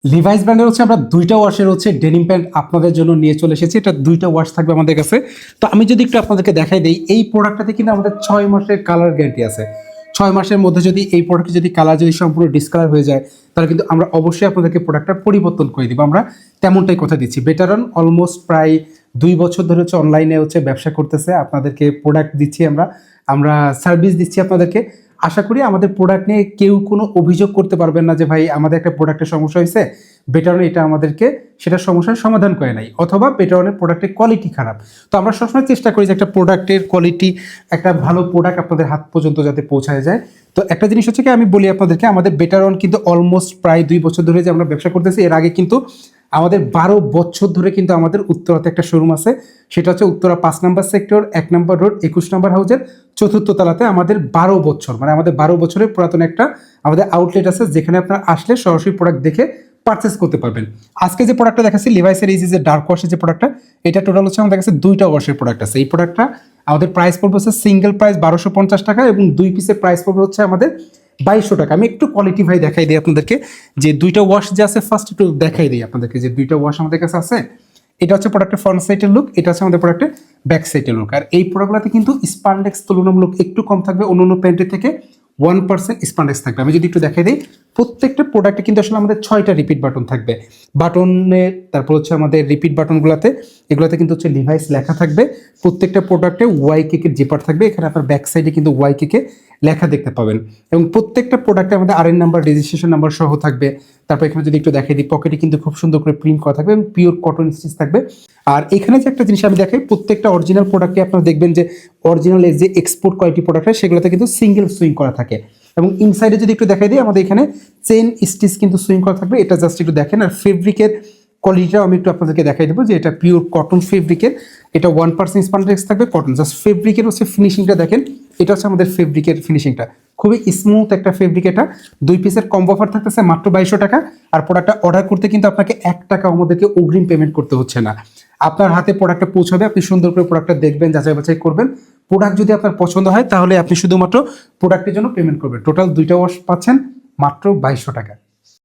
Levi's ব্র্যান্ডের হচ্ছে আমরা দুইটা ওয়াশের হচ্ছে ডেনিম প্যান্ট আপনাদের জন্য নিয়ে চলে এসেছি। এটা দুইটা ওয়াশ থাকবে আমাদের কাছে। তো আমি যদি একটু আপনাদেরকে দেখাই দিই, এই প্রোডাক্টটাতে কিন্তু আমাদের 6 মাসের কালার গ্যারান্টি আছে। 6 মাসের মধ্যে যদি এই প্রোডাক্টে যদি কালার যদি সম্পূর্ণ ডিসকালার হয়ে যায়, তাহলে কিন্তু আমরা অবশ্যই আপনাদেরকে প্রোডাক্টটা পরিবর্তন করে দিব। আমরা তেমনটাই কথা দিচ্ছি। বেটারন অলমোস্ট প্রায় 2 বছর ধরে হচ্ছে অনলাইনে হচ্ছে ব্যবসা করতেছে। আপনাদেরকে প্রোডাক্ট দিচ্ছি, আমরা আমরা সার্ভিস দিচ্ছি আপনাদেরকে। আশা করি আমাদের প্রোডাক্ট নিয়ে কেউ কোনো অভিযোগ করতে পারবেন না যে ভাই আমাদের একটা প্রোডাক্টের সমস্যা হয়েছে, বেটারন এটা আমাদেরকে সেটা সমস্যার সমাধান করে নাই, অথবা বেটারনের প্রোডাক্টের কোয়ালিটি খারাপ। তো আমরা সবসময় চেষ্টা করি যে একটা প্রোডাক্টের কোয়ালিটি, একটা ভালো প্রোডাক্ট আপনাদের হাত পর্যন্ত যাতে পৌঁছায় যায়। তো একটা জিনিস হচ্ছে কি, আমি বলি আপনাদেরকে, আমাদের বেটারন কিন্তু অলমোস্ট প্রায় 2 বছর ধরে যে আমরা ব্যবসা করতেছি। এর আগে কিন্তু আমাদের 12 বছর ধরে কিন্তু আমাদের উত্তরাতে একটা শোরুম আছে। সেটা হচ্ছে উত্তরা 5 নম্বর সেক্টর, 1 নম্বর রোড, 21 নম্বর হাউজের 4র্থ তলাতে আমাদের 12 বছর, মানে আমাদের 12 বছরের পুরাতন একটা আমাদের আউটলেট আছে, যেখানে আপনারা আসলে সরাসরি প্রোডাক্ট দেখে পারচেস করতে পারবেন। আজকে যে প্রোডাক্টটা দেখাচ্ছি লিভাইসের এই যে ডার্ক ওয়াশের যে প্রোডাক্টটা, এটা টোটাল হচ্ছে আমাদের কাছে 2টা ওয়াশের প্রোডাক্ট আছে। এই প্রোডাক্টটা আমাদের প্রাইস পড়বে হচ্ছে সিঙ্গেল প্রাইস 1250 টাকা, এবং 2 পিসের প্রাইস পড়বে হচ্ছে আমাদের 2200 টাকা। আমি একটু কোয়ালিটি ভাই দেখাই দিই আপনাদেরকে, যে 2টা ওয়াশ যে আছে, ফার্স্ট একটু দেখাই দিই আপনাদেরকে যে 2টা ওয়াশ আমাদের কাছে আছে। এটা হচ্ছে প্রোডাক্টের ফ্রন্ট সাইডের লুক, এটা হচ্ছে আমাদের প্রোডাক্টের ব্যাক সাইডের লুক। আর এই প্রোডাক্টগুলোতে কিন্তু স্পান্ডেক্স তুলনামূলক একটু কম থাকবে, অন্য প্যান্টের থেকে 1% স্পান্ডেক্স থাকবে। আমি যদি একটু দেখাই দিই, প্রত্যেকটা প্রোডাক্টে কিন্তু আসলে আমাদের 6টা রিপিট বাটন থাকবে। বাটনে তারপর হচ্ছে আমাদের রিপিট বাটনগুলোতে, এগুলোতে কিন্তু হচ্ছে লিভাইস লেখা থাকবে। প্রত্যেকটা প্রোডাক্টে ওয়াই কেকের জিপার থাকবে। এখানে আপনার ব্যাক সাইডে কিন্তু ওয়াই কেকে লেখা দেখতে পাবেন, এবং প্রত্যেকটা প্রোডাক্টে আমাদের আরএন নাম্বার, রেজিস্ট্রেশন নাম্বার সহ থাকবে। তারপর এখানে যদি একটু দেখাই দিই, পকেটে কিন্তু খুব সুন্দর করে প্রিন্ট করা থাকবে এবং পিওর কটন স্টিচ থাকবে। আর এখানে যে একটা জিনিস আমি দেখাই, প্রত্যেকটা অরিজিনাল প্রোডাক্টে আপনারা দেখবেন যে অরিজিনাল যে এক্সপোর্ট কোয়ালিটি প্রোডাক্ট হয়, সেগুলোতে কিন্তু সিঙ্গেল সুইং করা থাকে। এবং ইনসাইডে যদি একটু দেখাই দিই, আমাদের এখানে চেন স্টিচ কিন্তু সুইং করা থাকবে। এটা জাস্ট একটু দেখেন। আর ফেব্রিকের কোয়ালিটিটাও আমি একটু আপনাদেরকে দেখাই দেবো, যে এটা পিওর কটন ফেব্রিকের। এটা 1% স্পান্ডেক্স থাকবে, কটন। জাস্ট ফেব্রিকের হচ্ছে ফিনিশিংটা দেখেন, এটা হচ্ছে আমাদের ফেব্রিকের ফিনিশিংটা, খুবই স্মুথ একটা ফেব্রিক। এটা 2 পিসের কম্বো অফার থাকতেছে মাত্র 2200 টাকা। আর প্রোডাক্টটা অর্ডার করতে কিন্তু আপনাকে 1 টাকা আমাদেরকে অগ্রিম পেমেন্ট করতে হচ্ছে না। আপনার হাতে প্রোডাক্টটা পৌঁছাবে, আপনি সুন্দর করে প্রোডাক্টটা দেখবেন, যাচাই বাছাই করবেন। প্রোডাক্ট যদি আপনার পছন্দ হয়, তাহলে আপনি শুধুমাত্র প্রোডাক্টের জন্য পেমেন্ট করবেন। টোটাল 2টা ওয়াশ পাচ্ছেন মাত্র 2200 টাকা।